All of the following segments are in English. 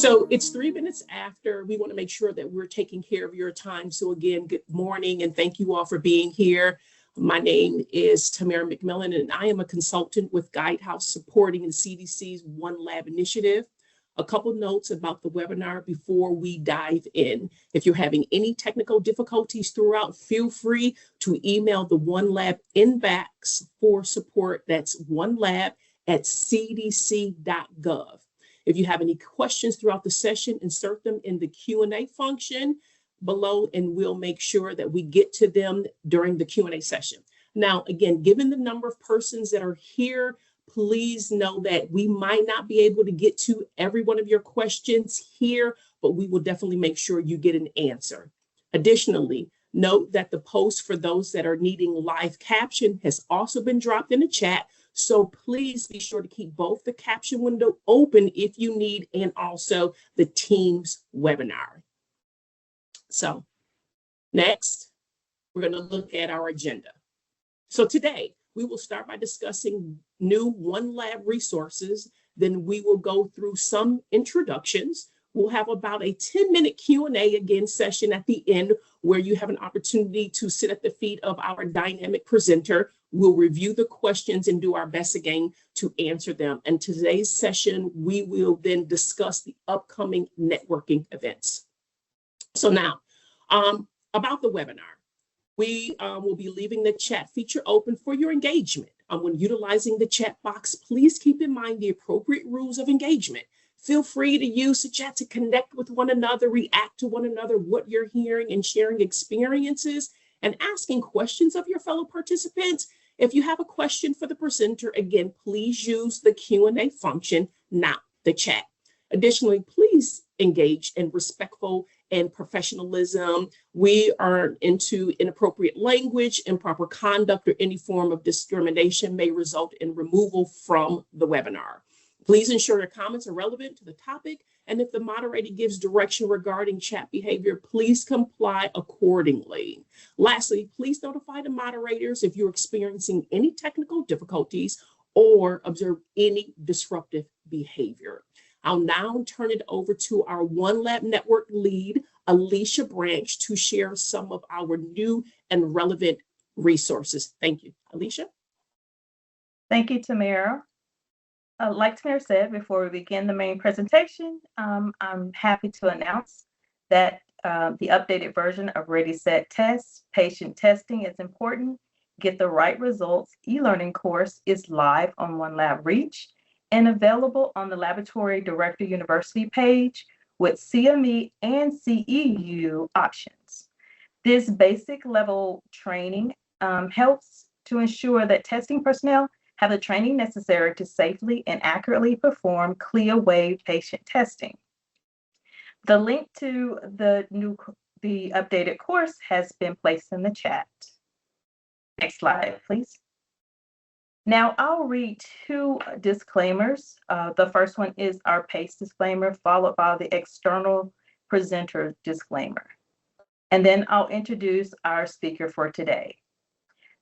So it's 3 minutes after. We want to make sure that we're taking care of your time. So again, good morning and thank you all for being here. My name is Tamara McMillan and I am a consultant with Guidehouse supporting the CDC's OneLab initiative. A couple notes about the webinar before we dive in. If you're having any technical difficulties throughout, feel free to email the OneLab inbox for support. That's onelab@cdc.gov. If you have any questions throughout the session, insert them in the Q&A function below, and we'll make sure that we get to them during the Q&A session. Now, again, given the number of persons that are here, please know that we might not be able to get to every one of your questions here, but we will definitely make sure you get an answer. Additionally, note that the post for those that are needing live caption has also been dropped in the chat. So please be sure to keep both the caption window open if you need, and also the Teams webinar. So next, we're going to look at our agenda. So today, we will start by discussing new OneLab resources. Then we will go through some introductions. We'll have about a 10-minute Q&A again session at the end where you have an opportunity to sit at the feet of our dynamic presenter. We'll review the questions and do our best again to answer them. And today's session, we will then discuss the upcoming networking events. So now, about the webinar. We will be leaving the chat feature open for your engagement. When utilizing the chat box, please keep in mind the appropriate rules of engagement. Feel free to use the chat to connect with one another, react to one another, what you're hearing, and sharing experiences and asking questions of your fellow participants. If you have a question for the presenter, again, please use the Q&A function, not the chat. Additionally, please engage in respectful and professionalism. We are into inappropriate language, improper conduct, or any form of discrimination may result in removal from the webinar. Please ensure your comments are relevant to the topic, and if the moderator gives direction regarding chat behavior, please comply accordingly. Lastly, please notify the moderators if you're experiencing any technical difficulties or observe any disruptive behavior. I'll now turn it over to our OneLab Network lead, Alicia Branch, to share some of our new and relevant resources. Thank you. Alicia? Thank you, Tamara. Like Tamara said, before we begin the main presentation, I'm happy to announce that the updated version of Ready, Set, Test, patient testing is important. Get the right results e-learning course is live on OneLab Reach and available on the Laboratory Director University page with CME and CEU options. This basic level training helps to ensure that testing personnel have the training necessary to safely and accurately perform CLIA waived patient testing. The link to the updated course has been placed in the chat. Next slide, please. Now I'll read two disclaimers. The first one is our PACE disclaimer, followed by the external presenter disclaimer. And then I'll introduce our speaker for today.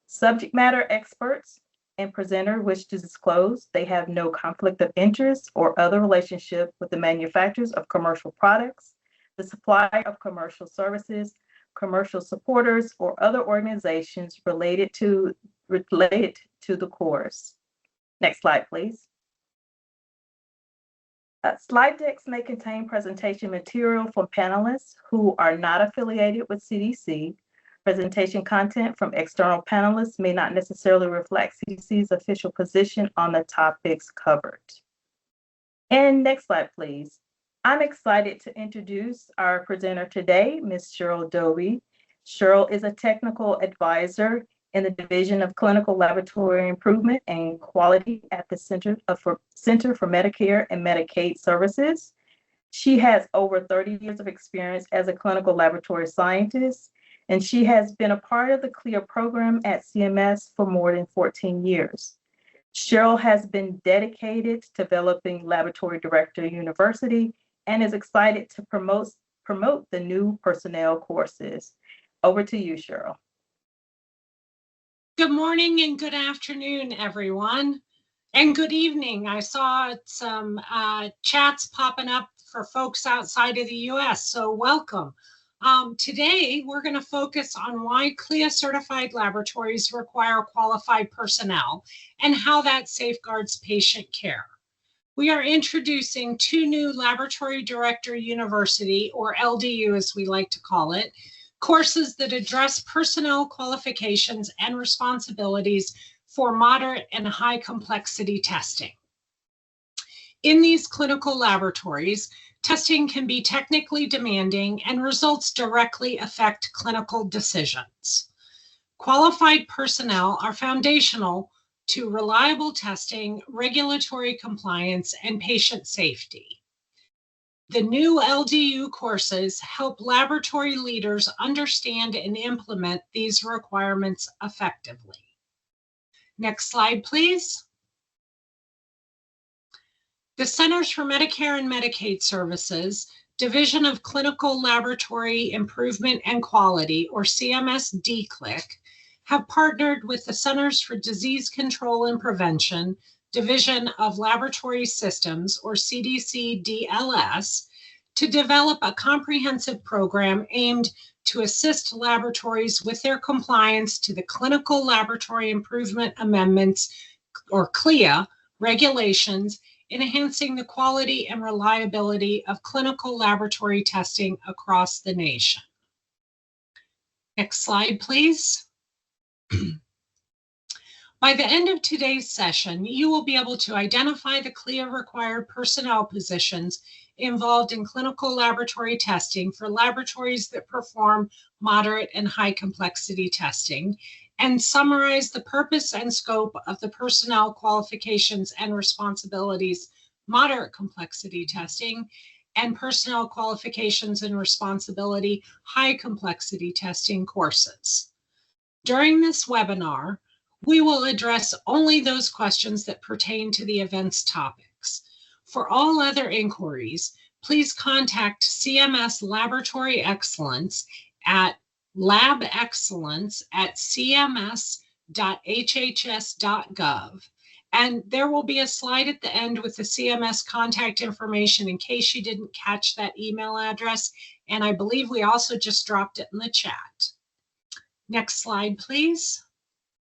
Subject matter experts and presenter wish to disclose they have no conflict of interest or other relationship with the manufacturers of commercial products, the supply of commercial services, commercial supporters, or other organizations related to the course. Next slide, please. Slide decks may contain presentation material from panelists who are not affiliated with CDC. Presentation content from external panelists may not necessarily reflect CDC's official position on the topics covered. And next slide, please. I'm excited to introduce our presenter today, Ms. Cheryl Dobie. Cheryl is a technical advisor in the Division of Clinical Laboratory Improvement and Quality at the Center for Medicare and Medicaid Services. She has over 30 years of experience as a clinical laboratory scientist, and she has been a part of the CLIA program at CMS for more than 14 years. Cheryl has been dedicated to developing Laboratory Director University and is excited to promote the new personnel courses. Over to you, Cheryl. Good morning and good afternoon, everyone, and good evening. I saw some chats popping up for folks outside of the US, so welcome. Today, we're going to focus on why CLIA certified laboratories require qualified personnel and how that safeguards patient care. We are introducing 2 new Laboratory Director University, or LDU as we like to call it, courses that address personnel qualifications and responsibilities for moderate and high complexity testing. In these clinical laboratories, testing can be technically demanding and results directly affect clinical decisions. Qualified personnel are foundational to reliable testing, regulatory compliance, and patient safety. The new LDU courses help laboratory leaders understand and implement these requirements effectively. Next slide, please. The Centers for Medicare and Medicaid Services, Division of Clinical Laboratory Improvement and Quality, or CMS DCLIC, have partnered with the Centers for Disease Control and Prevention, Division of Laboratory Systems, or CDC-DLS, to develop a comprehensive program aimed to assist laboratories with their compliance to the Clinical Laboratory Improvement Amendments, or CLIA, regulations, enhancing the quality and reliability of clinical laboratory testing across the nation. Next slide, please. By the end of today's session, you will be able to identify the CLIA required personnel positions involved in clinical laboratory testing for laboratories that perform moderate and high complexity testing, and summarize the purpose and scope of the personnel qualifications and responsibilities, moderate complexity testing, and personnel qualifications and responsibility, high complexity testing courses. During this webinar, we will address only those questions that pertain to the event's topics. For all other inquiries, please contact CMS Laboratory Excellence at labexcellence@cms.hhs.gov. And there will be a slide at the end with the CMS contact information in case you didn't catch that email address. And I believe we also just dropped it in the chat. Next slide, please.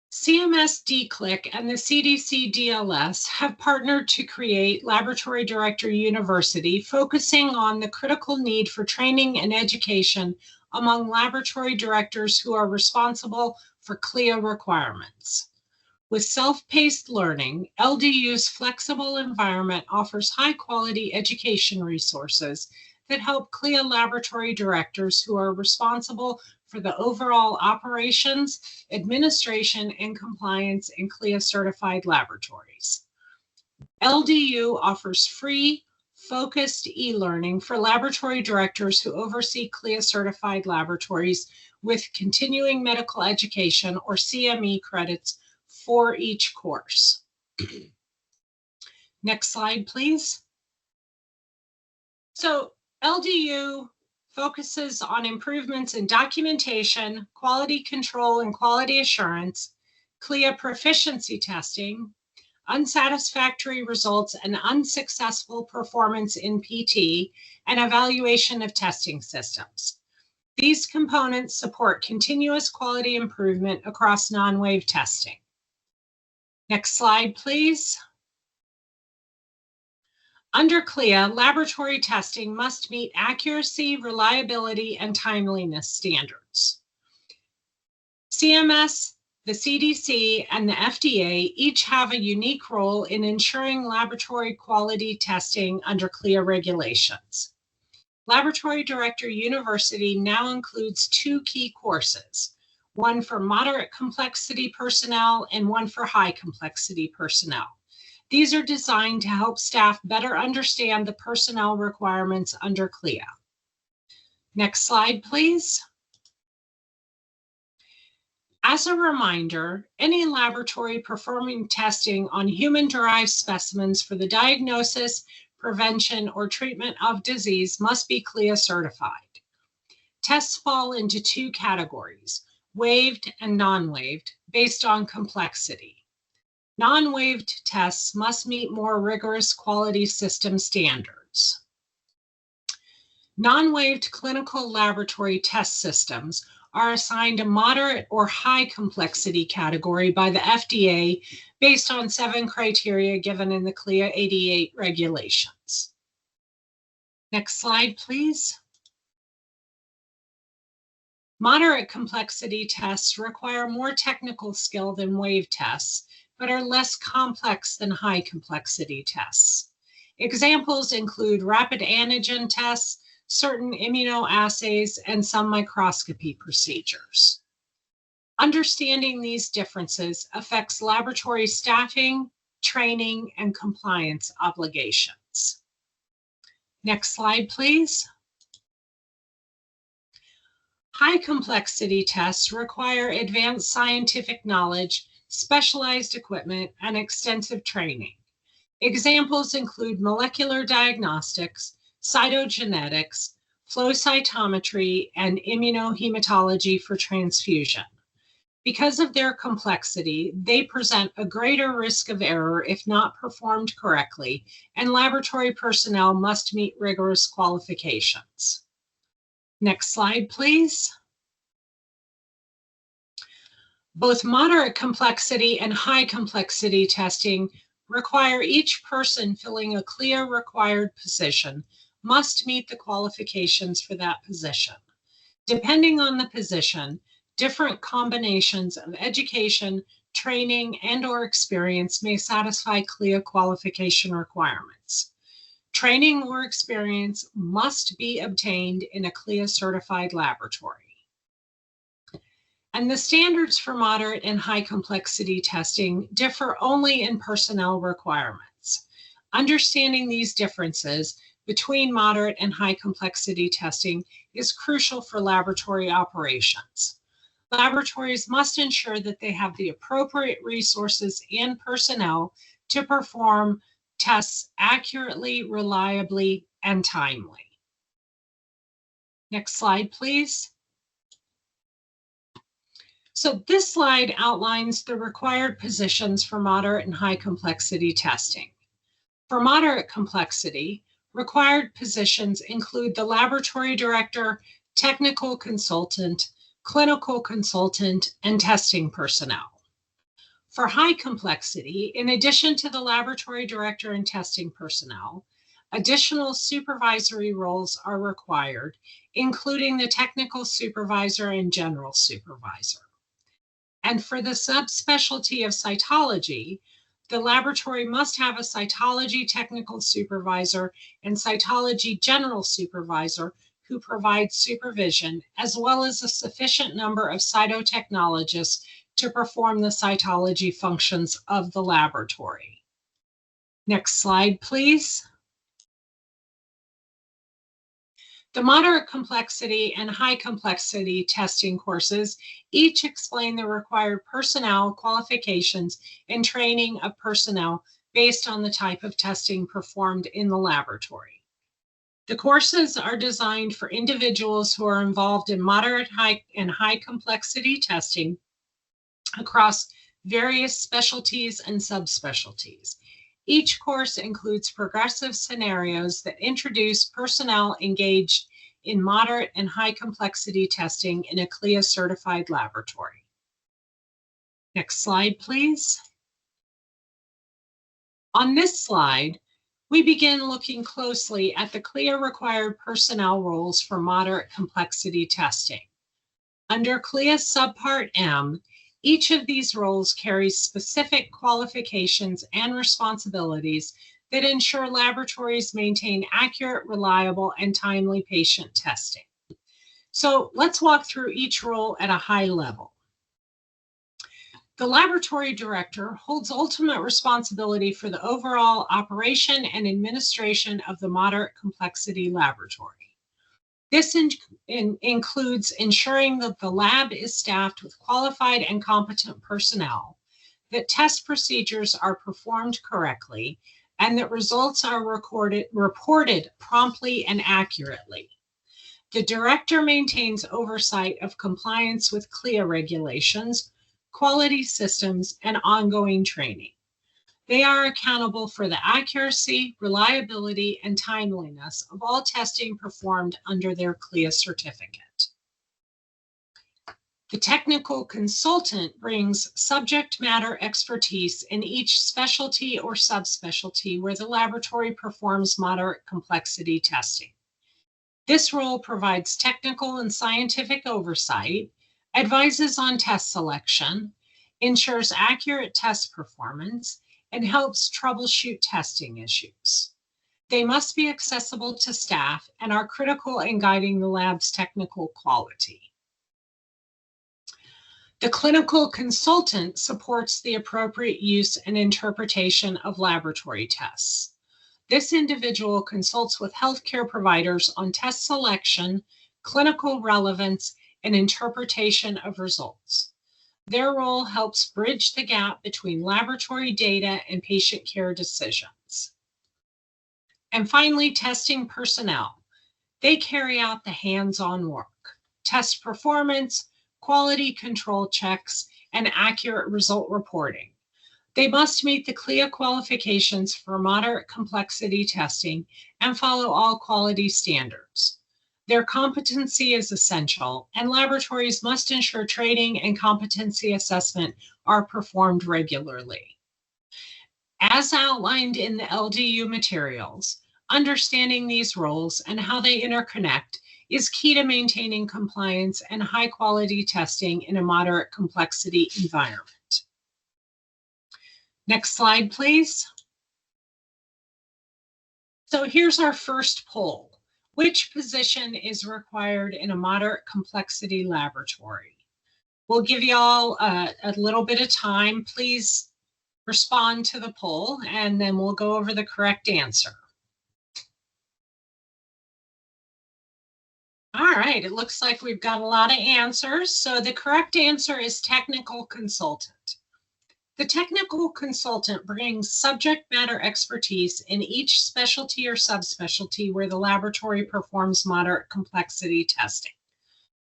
CMS DCLIC and the CDC DLS have partnered to create Laboratory Director University, focusing on the critical need for training and education among laboratory directors who are responsible for CLIA requirements. With self-paced learning, LDU's flexible environment offers high-quality education resources that help CLIA laboratory directors who are responsible for the overall operations, administration, and compliance in CLIA certified laboratories. LDU offers free, focused e-learning for laboratory directors who oversee CLIA certified laboratories with continuing medical education, or CME, credits for each course. Next slide, please. So LDU focuses on improvements in documentation, quality control and quality assurance, CLIA proficiency testing, unsatisfactory results and unsuccessful performance in PT, and evaluation of testing systems. These components support continuous quality improvement across non-wave testing. Next slide, please. Under CLIA, laboratory testing must meet accuracy, reliability, and timeliness standards. CMS, the CDC, and the FDA each have a unique role in ensuring laboratory quality testing under CLIA regulations. Laboratory Director University now includes 2 key courses, one for moderate complexity personnel and one for high complexity personnel. These are designed to help staff better understand the personnel requirements under CLIA. Next slide, please. As a reminder, any laboratory performing testing on human-derived specimens for the diagnosis, prevention, or treatment of disease must be CLIA certified. Tests fall into 2 categories, waved and non-waved, based on complexity. Non-waved tests must meet more rigorous quality system standards. Non-waived clinical laboratory test systems are assigned a moderate or high complexity category by the FDA based on 7 criteria given in the CLIA 88 regulations. Next slide, please. Moderate complexity tests require more technical skill than waived tests, but are less complex than high complexity tests. Examples include rapid antigen tests, certain immunoassays, and some microscopy procedures. Understanding these differences affects laboratory staffing, training, and compliance obligations. Next slide, please. High complexity tests require advanced scientific knowledge, specialized equipment, and extensive training. Examples include molecular diagnostics, cytogenetics, flow cytometry, and immunohematology for transfusion. Because of their complexity, they present a greater risk of error if not performed correctly, and laboratory personnel must meet rigorous qualifications. Next slide, please. Both moderate complexity and high complexity testing require each person filling a CLIA required position must meet the qualifications for that position. Depending on the position, different combinations of education, training, and/or experience may satisfy CLIA qualification requirements. Training or experience must be obtained in a CLIA certified laboratory. And the standards for moderate and high complexity testing differ only in personnel requirements. Understanding these differences between moderate and high complexity testing is crucial for laboratory operations. Laboratories must ensure that they have the appropriate resources and personnel to perform tests accurately, reliably, and timely. Next slide, please. So this slide outlines the required positions for moderate and high complexity testing. For moderate complexity, required positions include the laboratory director, technical consultant, clinical consultant, and testing personnel. For high complexity, in addition to the laboratory director and testing personnel, additional supervisory roles are required, including the technical supervisor and general supervisor. And for the subspecialty of cytology, the laboratory must have a cytology technical supervisor and cytology general supervisor who provide supervision, as well as a sufficient number of cytotechnologists to perform the cytology functions of the laboratory. Next slide, please. The moderate complexity and high complexity testing courses each explain the required personnel, qualifications, and training of personnel based on the type of testing performed in the laboratory. The courses are designed for individuals who are involved in moderate, and high complexity testing across various specialties and subspecialties. Each course includes progressive scenarios that introduce personnel engaged in moderate and high complexity testing in a CLIA certified laboratory. Next slide, please. On this slide, we begin looking closely at the CLIA required personnel roles for moderate complexity testing. Under CLIA Subpart M, each of these roles carries specific qualifications and responsibilities that ensure laboratories maintain accurate, reliable, and timely patient testing. So let's walk through each role at a high level. The laboratory director holds ultimate responsibility for the overall operation and administration of the moderate complexity laboratory. This includes ensuring that the lab is staffed with qualified and competent personnel, that test procedures are performed correctly, and that results are reported promptly and accurately. The director maintains oversight of compliance with CLIA regulations, quality systems, and ongoing training. They are accountable for the accuracy, reliability, and timeliness of all testing performed under their CLIA certificate. The technical consultant brings subject matter expertise in each specialty or subspecialty where the laboratory performs moderate complexity testing. This role provides technical and scientific oversight, advises on test selection, ensures accurate test performance, and helps troubleshoot testing issues. They must be accessible to staff and are critical in guiding the lab's technical quality. The clinical consultant supports the appropriate use and interpretation of laboratory tests. This individual consults with healthcare providers on test selection, clinical relevance, and interpretation of results. Their role helps bridge the gap between laboratory data and patient care decisions. And finally, testing personnel. They carry out the hands-on work, test performance, quality control checks, and accurate result reporting. They must meet the CLIA qualifications for moderate complexity testing and follow all quality standards. Their competency is essential, and laboratories must ensure training and competency assessment are performed regularly. As outlined in the LDU materials, understanding these roles and how they interconnect is key to maintaining compliance and high-quality testing in a moderate complexity environment. Next slide, please. So here's our first poll. Which position is required in a moderate complexity laboratory? We'll give you all a little bit of time. Please respond to the poll, and then we'll go over the correct answer. All right, it looks like we've got a lot of answers. So the correct answer is technical consultant. The technical consultant brings subject matter expertise in each specialty or subspecialty where the laboratory performs moderate complexity testing.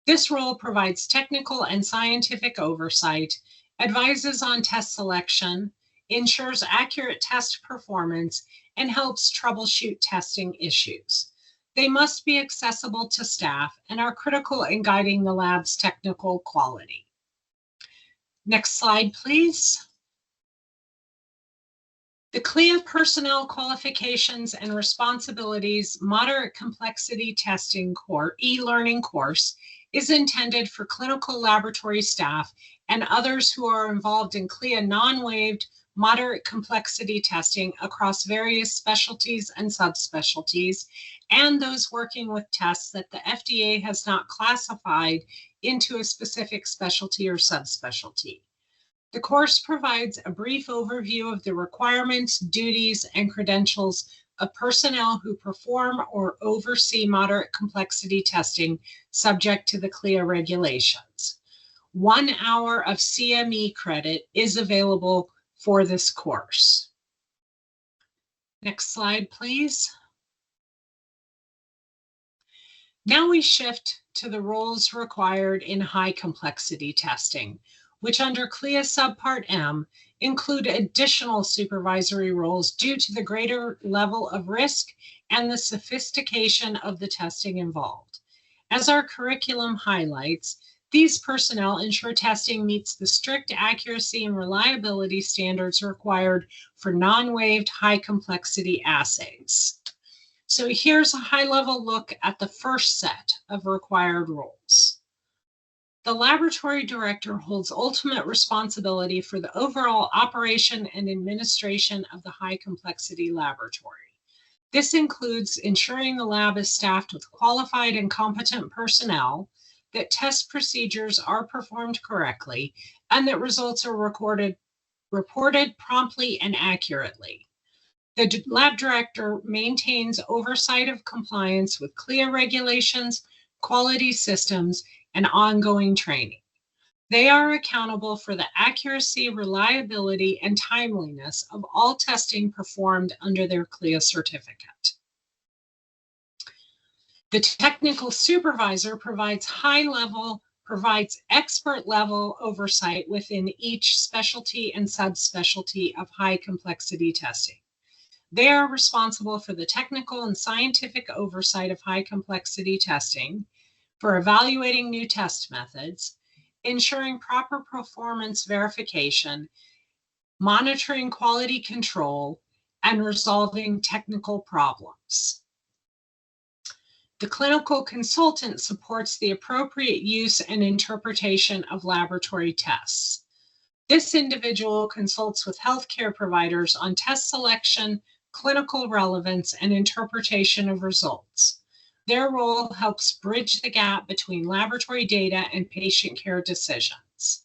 This role provides technical and scientific oversight, advises on test selection, ensures accurate test performance, and helps troubleshoot testing issues. They must be accessible to staff and are critical in guiding the lab's technical quality. Next slide, please. The CLIA Personnel Qualifications and Responsibilities Moderate Complexity Testing e-learning course is intended for clinical laboratory staff and others who are involved in CLIA non-waived moderate complexity testing across various specialties and subspecialties, and those working with tests that the FDA has not classified into a specific specialty or subspecialty. The course provides a brief overview of the requirements, duties, and credentials of personnel who perform or oversee moderate complexity testing subject to the CLIA regulations. 1 hour of CME credit is available for this course. Next slide, please. Now we shift to the roles required in high complexity testing, which under CLIA Subpart M include additional supervisory roles due to the greater level of risk and the sophistication of the testing involved. As our curriculum highlights, these personnel ensure testing meets the strict accuracy and reliability standards required for non-waived high complexity assays. So here's a high-level look at the first set of required roles. The laboratory director holds ultimate responsibility for the overall operation and administration of the high complexity laboratory. This includes ensuring the lab is staffed with qualified and competent personnel, that test procedures are performed correctly, and that results are reported promptly and accurately. The lab director maintains oversight of compliance with CLIA regulations, quality systems, and ongoing training. They are accountable for the accuracy, reliability, and timeliness of all testing performed under their CLIA certificate. The technical supervisor provides high-level provides expert level oversight within each specialty and subspecialty of high complexity testing. They are responsible for the technical and scientific oversight of high complexity testing, for evaluating new test methods, ensuring proper performance verification, monitoring quality control, and resolving technical problems. The clinical consultant supports the appropriate use and interpretation of laboratory tests. This individual consults with healthcare providers on test selection, clinical relevance, and interpretation of results. Their role helps bridge the gap between laboratory data and patient care decisions.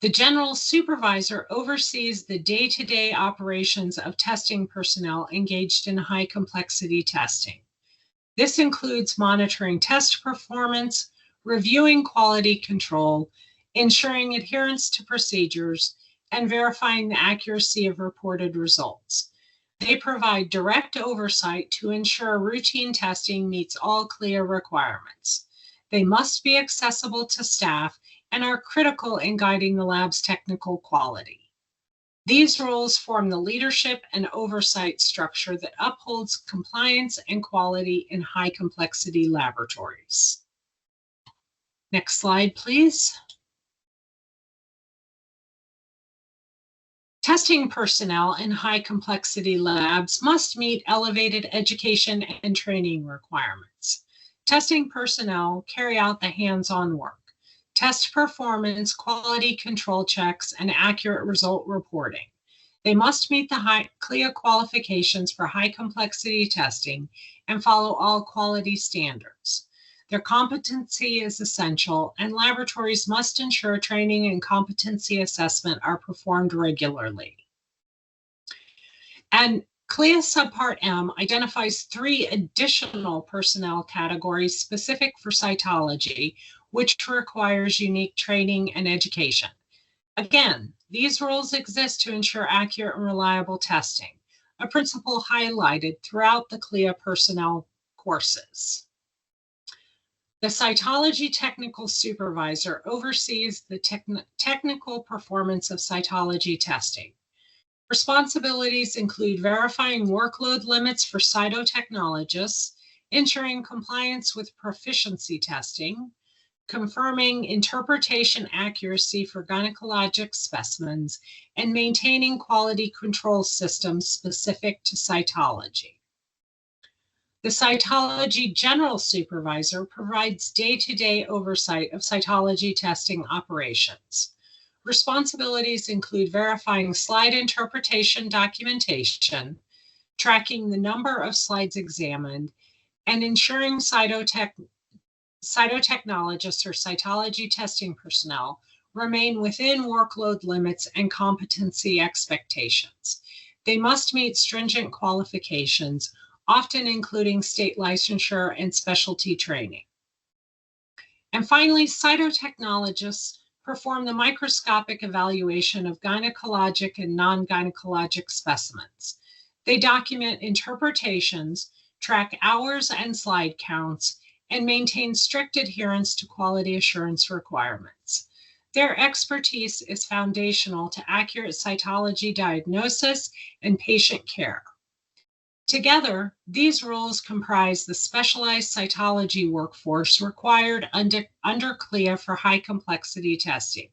The general supervisor oversees the day-to-day operations of testing personnel engaged in high complexity testing. This includes monitoring test performance, reviewing quality control, ensuring adherence to procedures, and verifying the accuracy of reported results. They provide direct oversight to ensure routine testing meets all CLIA requirements. They must be accessible to staff and are critical in guiding the lab's technical quality. These roles form the leadership and oversight structure that upholds compliance and quality in high complexity laboratories. Next slide, please. Testing personnel in high complexity labs must meet elevated education and training requirements. Testing personnel carry out the hands-on work, test performance, quality control checks, and accurate result reporting. They must meet the CLIA qualifications for high complexity testing and follow all quality standards. Their competency is essential, and laboratories must ensure training and competency assessment are performed regularly. And CLIA Subpart M identifies 3 additional personnel categories specific for cytology, which requires unique training and education. Again, these roles exist to ensure accurate and reliable testing, a principle highlighted throughout the CLIA personnel courses. The cytology technical supervisor oversees the technical performance of cytology testing. Responsibilities include verifying workload limits for cytotechnologists, ensuring compliance with proficiency testing, confirming interpretation accuracy for gynecologic specimens, and maintaining quality control systems specific to cytology. The cytology general supervisor provides day-to-day oversight of cytology testing operations. Responsibilities include verifying slide interpretation documentation, tracking the number of slides examined, and ensuring cytotechnologists or cytology testing personnel remain within workload limits and competency expectations. They must meet stringent qualifications, often including state licensure and specialty training. And finally, cytotechnologists perform the microscopic evaluation of gynecologic and non-gynecologic specimens. They document interpretations, track hours and slide counts, and maintain strict adherence to quality assurance requirements. Their expertise is foundational to accurate cytology diagnosis and patient care. Together, these roles comprise the specialized cytology workforce required under CLIA for high complexity testing.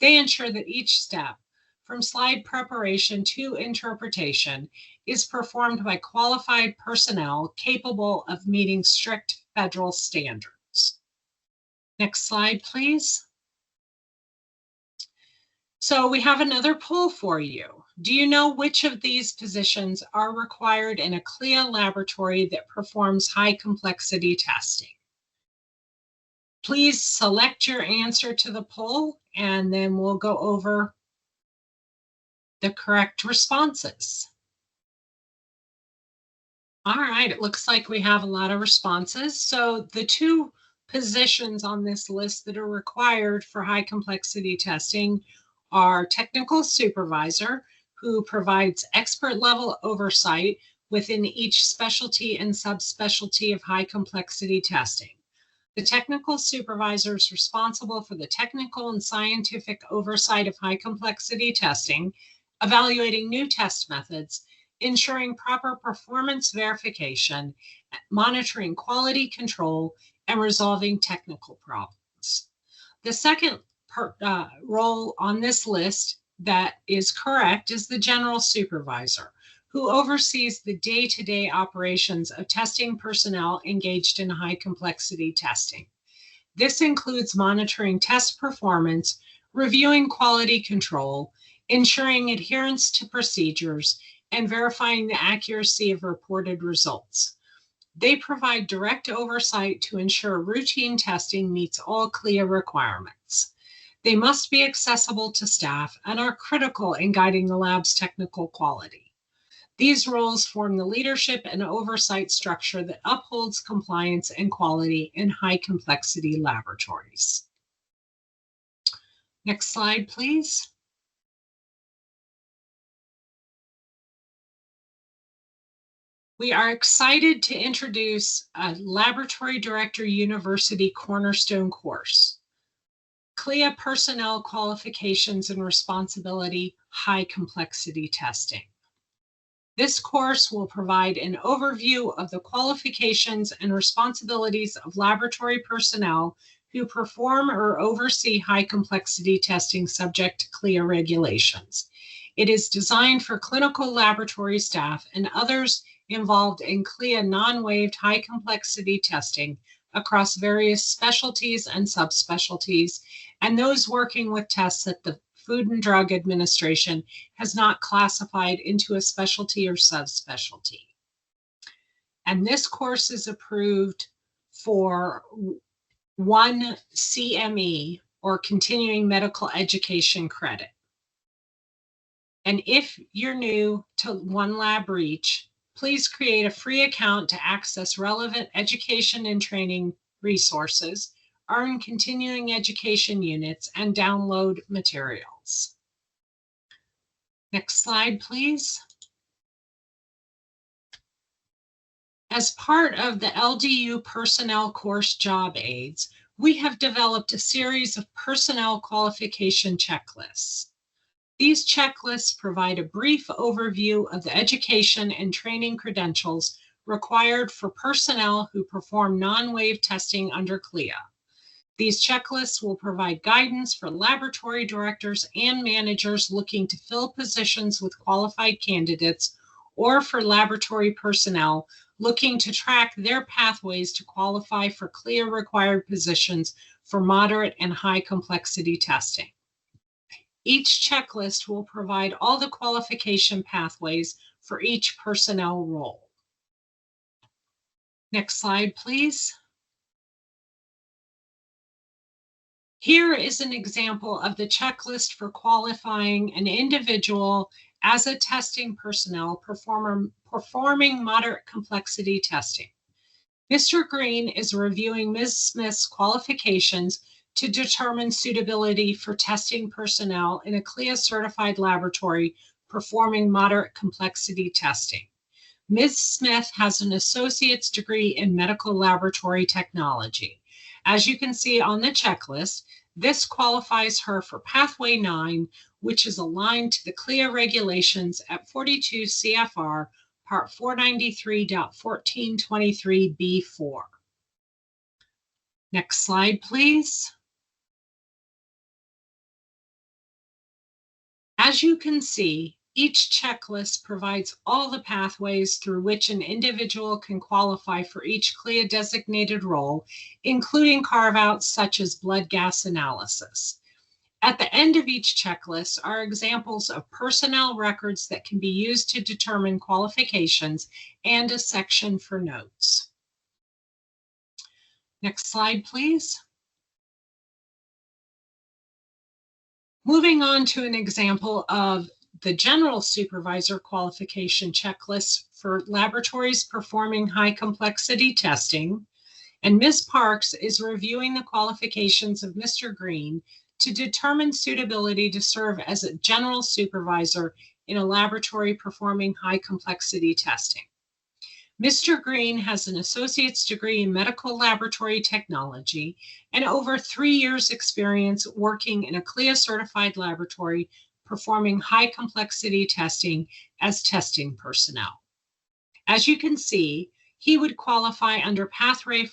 They ensure that each step, from slide preparation to interpretation, is performed by qualified personnel capable of meeting strict federal standards. Next slide, please. So we have another poll for you. Do you know which of these positions are required in a CLIA laboratory that performs high complexity testing? Please select your answer to the poll, and then we'll go over the correct responses. All right, it looks like we have a lot of responses. So the 2 positions on this list that are required for high complexity testing are technical supervisor, who provides expert level oversight within each specialty and subspecialty of high complexity testing. The technical supervisor is responsible for the technical and scientific oversight of high complexity testing, evaluating new test methods, ensuring proper performance verification, monitoring quality control, and resolving technical problems. The second role on this list that is correct is the general supervisor, who oversees the day-to-day operations of testing personnel engaged in high complexity testing. This includes monitoring test performance, reviewing quality control, ensuring adherence to procedures, and verifying the accuracy of reported results. They provide direct oversight to ensure routine testing meets all CLIA requirements. They must be accessible to staff and are critical in guiding the lab's technical quality. These roles form the leadership and oversight structure that upholds compliance and quality in high complexity laboratories. Next slide, please. We are excited to introduce a Laboratory Director University Cornerstone course, CLIA Personnel Qualifications and Responsibility High Complexity Testing. This course will provide an overview of the qualifications and responsibilities of laboratory personnel who perform or oversee high complexity testing subject to CLIA regulations. It is designed for clinical laboratory staff and others involved in CLIA non-waived high complexity testing across various specialties and subspecialties, and those working with tests that the Food and Drug Administration has not classified into a specialty or subspecialty. And this course is approved for 1 CME, or continuing medical education credit. And if you're new to OneLab Reach, please create a free account to access relevant education and training resources, earn continuing education units, and download materials. Next slide, please. As part of the LDU personnel course job aids, we have developed a series of personnel qualification checklists. These checklists provide a brief overview of the education and training credentials required for personnel who perform non-wave testing under CLIA. These checklists will provide guidance for laboratory directors and managers looking to fill positions with qualified candidates, or for laboratory personnel looking to track their pathways to qualify for CLIA required positions for moderate and high complexity testing. Each checklist will provide all the qualification pathways for each personnel role. Next slide, please. Here is an example of the checklist for qualifying an individual as a testing personnel performing moderate complexity testing. Mr. Green is reviewing Ms. Smith's qualifications to determine suitability for testing personnel in a CLIA certified laboratory performing moderate complexity testing. Ms. Smith has an associate's degree in medical laboratory technology. As you can see on the checklist, this qualifies her for Pathway 9, which is aligned to the CLIA regulations at 42 CFR Part 493.1423B4. Next slide, please. As you can see, each checklist provides all the pathways through which an individual can qualify for each CLIA designated role, including carve-outs such as blood gas analysis. At the end of each checklist are examples of personnel records that can be used to determine qualifications and a section for notes. Next slide, please. Moving on to an example of the general supervisor qualification checklist for laboratories performing high complexity testing, and Ms. Parks is reviewing the qualifications of Mr. Green to determine suitability to serve as a general supervisor in a laboratory performing high complexity testing. Mr. Green has an associate's degree in medical laboratory technology and over 3 years experience working in a CLIA certified laboratory performing high complexity testing as testing personnel. As you can see, he would qualify under Pathway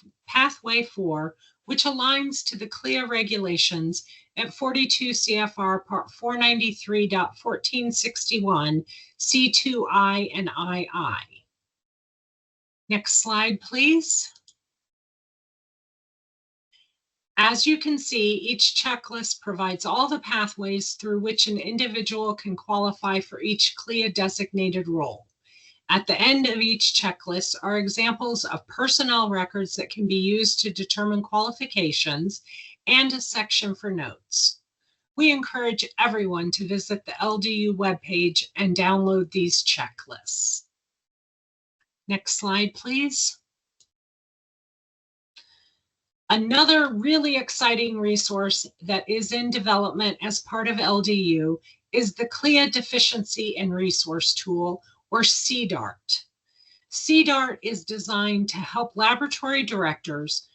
4, which aligns to the CLIA regulations at 42 CFR Part 493.1461 C2I and II. Next slide, please. As you can see, each checklist provides all the pathways through which an individual can qualify for each CLIA designated role. At the end of each checklist are examples of personnel records that can be used to determine qualifications and a section for notes. We encourage everyone to visit the LDU webpage and download these checklists. Next slide, please. Another really exciting resource that is in development as part of LDU is the CLIA Deficiency and Resource Tool, or CDART. CDART is designed to help laboratory directors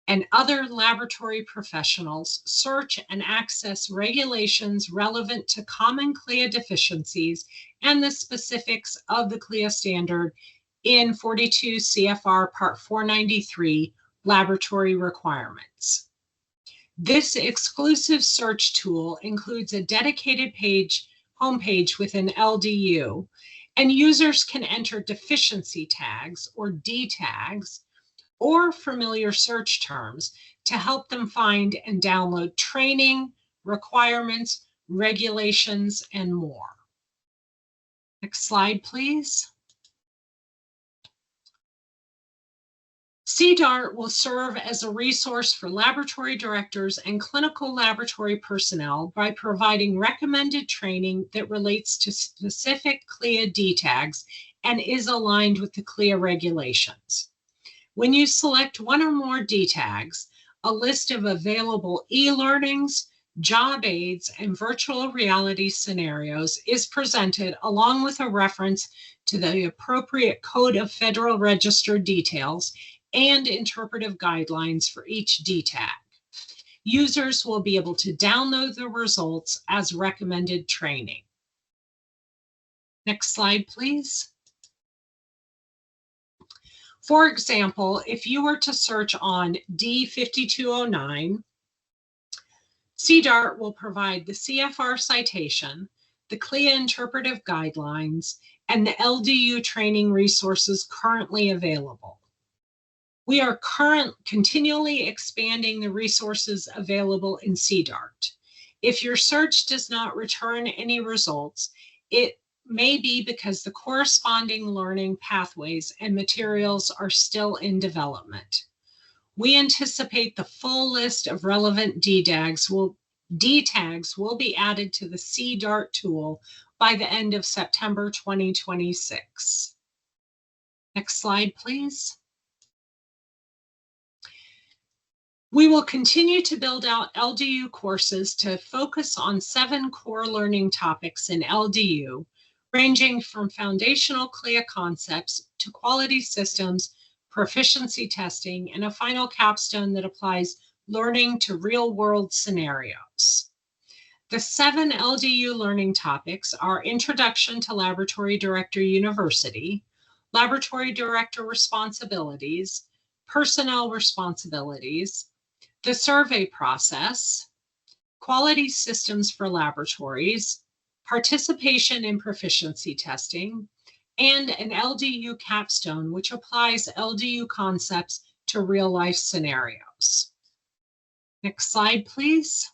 and other laboratory professionals search and access regulations relevant to common CLIA deficiencies and the specifics of the CLIA standard in 42 CFR Part 493 laboratory requirements. This exclusive search tool includes a dedicated homepage within LDU, and users can enter deficiency tags or D tags or familiar search terms to help them find and download training, requirements, regulations, and more. Next slide, please. CDART will serve as a resource for laboratory directors and clinical laboratory personnel by providing recommended training that relates to specific CLIA D tags and is aligned with the CLIA regulations. When you select one or more D tags, a list of available e-learnings, job aids, and virtual reality scenarios is presented along with a reference to the appropriate Code of Federal Register details and interpretive guidelines for each D tag. Users will be able to download the results as recommended training. Next slide, please. For example, if you were to search on D5209, CDART will provide the CFR citation, the CLIA interpretive guidelines, and the LDU training resources currently available. We are continually expanding the resources available in CDART. If your search does not return any results, it may be because the corresponding learning pathways and materials are still in development. We anticipate the full list of relevant D tags will be added to the CDART tool by the end of September 2026. Next slide, please. We will continue to build out LDU courses to focus on 7 core learning topics in LDU, ranging from foundational CLIA concepts to quality systems, proficiency testing, and a final capstone that applies learning to real-world scenarios. The 7 LDU learning topics are Introduction to Laboratory Director University, Laboratory Director Responsibilities, Personnel Responsibilities, the survey process, quality systems for laboratories, participation in proficiency testing, and an LDU capstone, which applies LDU concepts to real-life scenarios. Next slide, please.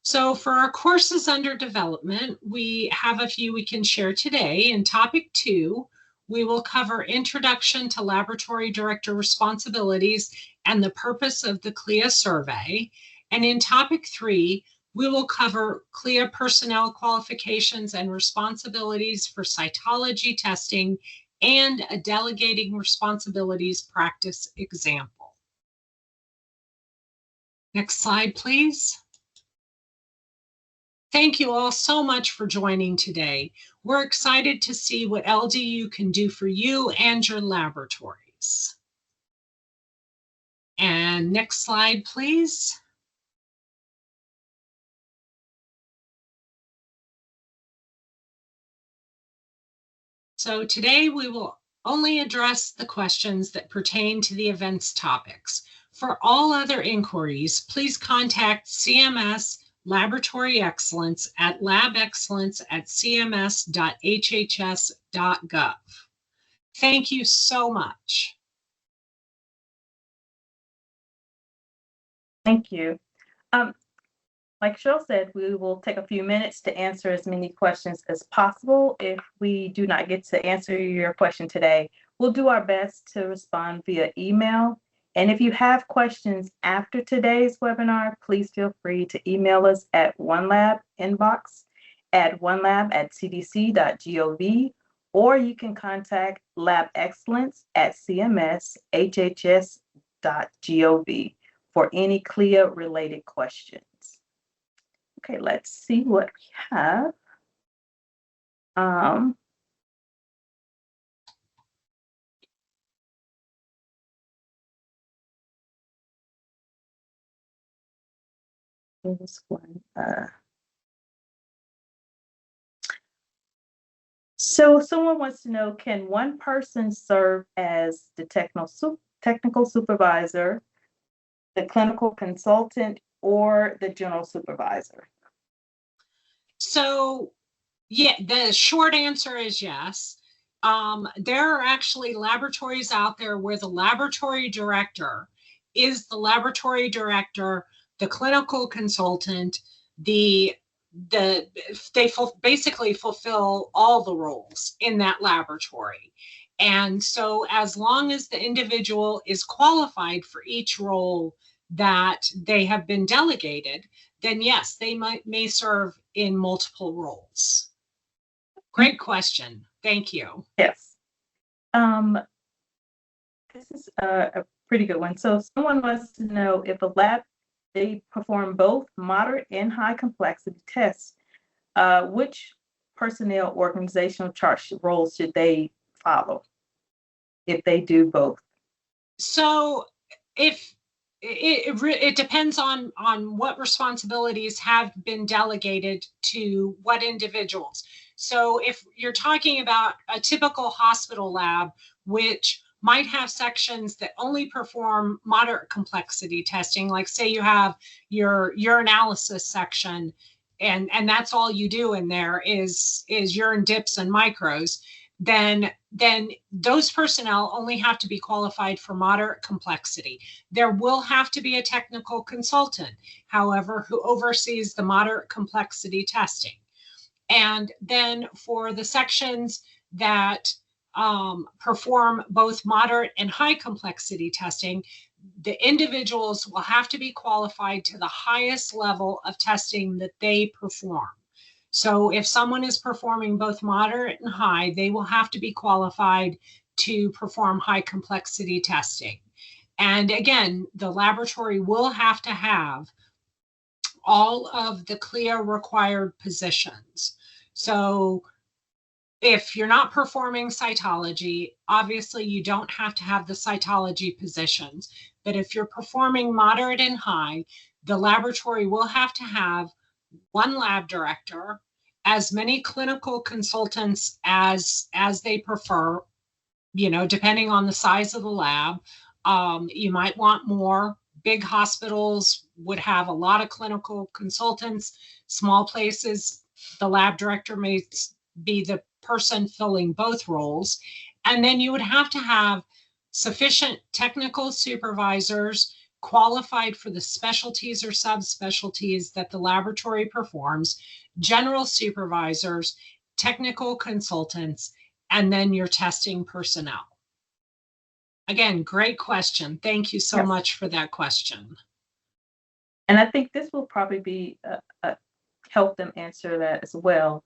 So for our courses under development, we have a few we can share today. In topic 2, we will cover Introduction to Laboratory Director Responsibilities and the purpose of the CLIA survey. And in topic 3, we will cover CLIA personnel qualifications and responsibilities for cytology testing and a delegating responsibilities practice example. Next slide, please. Thank you all so much for joining today. We're excited to see what LDU can do for you and your laboratories. And next slide, please. So today we will only address the questions that pertain to the events topics. For all other inquiries, please contact CMS Laboratory Excellence at labexcellence@cms.hhs.gov. Thank you so much. Thank you. Like Cheryl said, we will take a few minutes to answer as many questions as possible. If we do not get to answer your question today, we'll do our best to respond via email. And if you have questions after today's webinar, please feel free to email us at OneLab inbox at onelab@cdc.gov, or you can contact Lab Excellence at cms.hhs.gov for any CLIA related questions. Okay, let's see what we have. This one. So someone wants to know, can one person serve as the technical supervisor, the clinical consultant, or the general supervisor? So, yeah, the short answer is yes. There are actually laboratories out there where the laboratory director is the laboratory director, the clinical consultant, they basically fulfill all the roles in that laboratory. And so as long as the individual is qualified for each role that they have been delegated, then yes, they may serve in multiple roles. Great question. Thank you. Yes. This is a pretty good one. So someone wants to know if a lab, they perform both moderate and high complexity tests, which personnel organizational chart roles should they follow if they do both? So if it depends on what responsibilities have been delegated to what individuals. So if you're talking about a typical hospital lab, which might have sections that only perform moderate complexity testing, like say you have your urinalysis section, and that's all you do in there is urine dips and micros, then those personnel only have to be qualified for moderate complexity. There will have to be a technical consultant, however, who oversees the moderate complexity testing. And then for the sections that perform both moderate and high complexity testing, the individuals will have to be qualified to the highest level of testing that they perform. So if someone is performing both moderate and high, they will have to be qualified to perform high complexity testing. And again, the laboratory will have to have all of the CLIA required positions. So if you're not performing cytology, obviously you don't have to have the cytology positions. But if you're performing moderate and high, the laboratory will have to have one lab director, as many clinical consultants as they prefer, depending on the size of the lab. You might want more. Big hospitals would have a lot of clinical consultants. Small places, the lab director may be the person filling both roles. And then you would have to have sufficient technical supervisors qualified for the specialties or subspecialties that the laboratory performs, general supervisors, technical consultants, and then your testing personnel. Again, great question. Thank you so much for that question. And I think this will probably be help them answer that as well.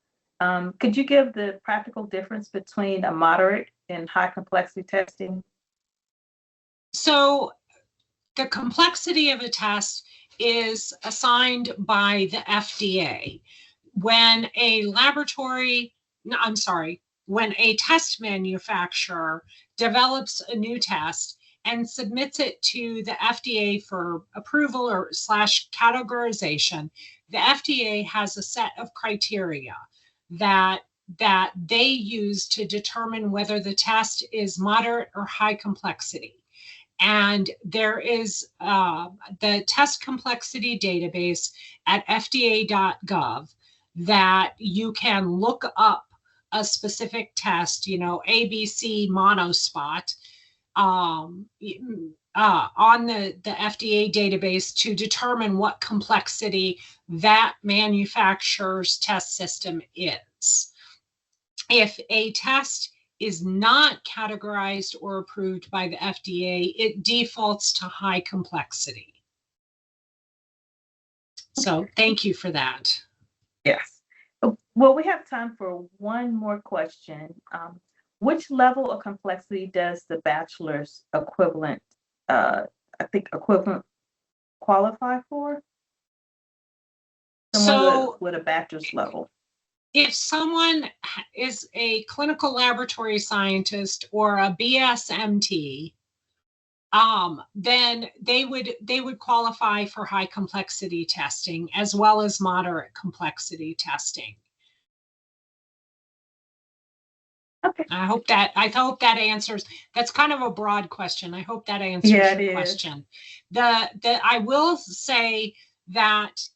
Could you give the practical difference between a moderate and high complexity testing? So the complexity of a test is assigned by the FDA. when a laboratory, no, I'm sorry, when a test manufacturer develops a new test and submits it to the FDA for approval or / categorization, the FDA has a set of criteria that they use to determine whether the test is moderate or high complexity. And there is the test complexity database at fda.gov that you can look up a specific test, ABC monospot, on the FDA database to determine what complexity that manufacturer's test system is. If a test is not categorized or approved by the FDA, it defaults to high complexity. So thank you for that. Yes. Well, we have time for one more question. Which level of complexity does the bachelor's equivalent, equivalent qualify for? Someone with a bachelor's level. If someone is a clinical laboratory scientist or a BSMT, then they would qualify for high complexity testing as well as moderate complexity testing. Okay. I hope that answers. That's kind of a broad question. I hope that answers your question. I will say that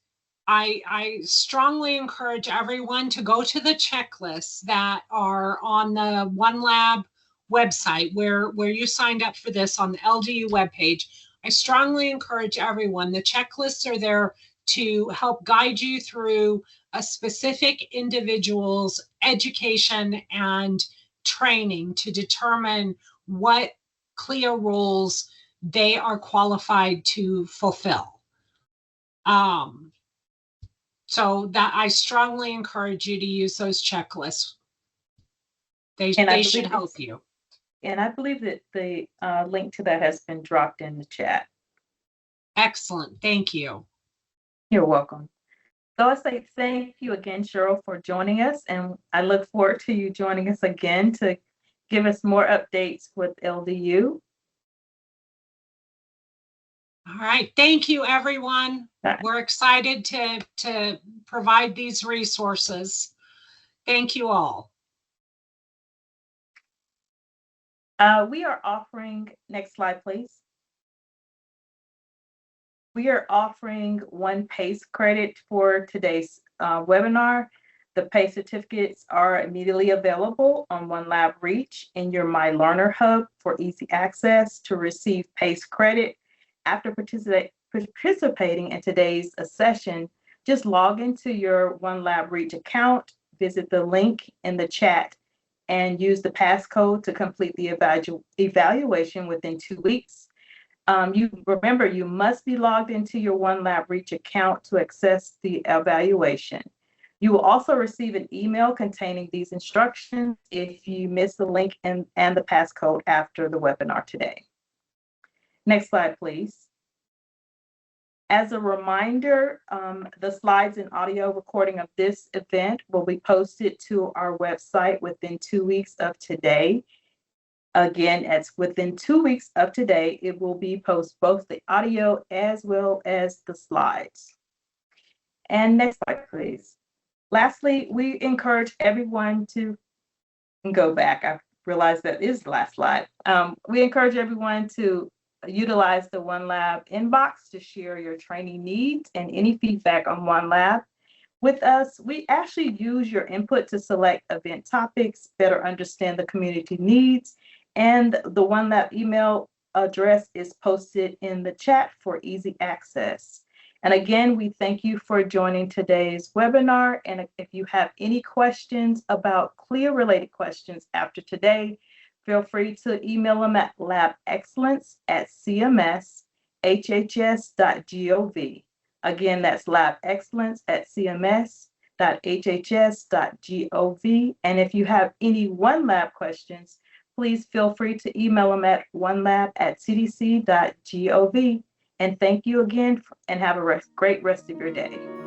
I strongly encourage everyone to go to the checklists that are on the OneLab website where you signed up for this on the LDU webpage. I strongly encourage everyone. The checklists are there to help guide you through a specific individual's education and training to determine what CLIA roles they are qualified to fulfill. So that I strongly encourage you to use those checklists. They should help you. And I believe that the link to that has been dropped in the chat. Excellent. Thank you. You're welcome. So I say thank you again, Cheryl, for joining us. And I look forward to you joining us again to give us more updates with LDU. All right. Thank you, everyone. We're excited to provide these resources. Thank you all. We are offering, next slide, please. We are offering 1 PACE credit for today's webinar. The PACE certificates are immediately available on OneLab Reach in your My Learner Hub for easy access to receive PACE credit. After participating in today's session, just log into your OneLab Reach account, visit the link in the chat, and use the passcode to complete the evaluation within 2 weeks. You remember, you must be logged into your OneLab Reach account to access the evaluation. You will also receive an email containing these instructions if you miss the link and the passcode after the webinar today. Next slide, please. As a reminder, the slides and audio recording of this event will be posted to our website within 2 weeks of today. Again, it's within 2 weeks of today, it will be post both the audio as well as the slides. And next slide, please. Lastly, we encourage everyone to go back. I realize that is the last slide. We encourage everyone to utilize the OneLab inbox to share your training needs and any feedback on OneLab with us. We actually use your input to select event topics, better understand the community needs, and the OneLab email address is posted in the chat for easy access. And again, we thank you for joining today's webinar. And if you have any questions about CLIA related questions after today, feel free to email them at labexcellence@cmshhs.gov. Again, that's labexcellence@cms.hhs.gov. And if you have any OneLab questions, please feel free to email them at onelab@cdc.gov. And thank you again, and have a great rest of your day.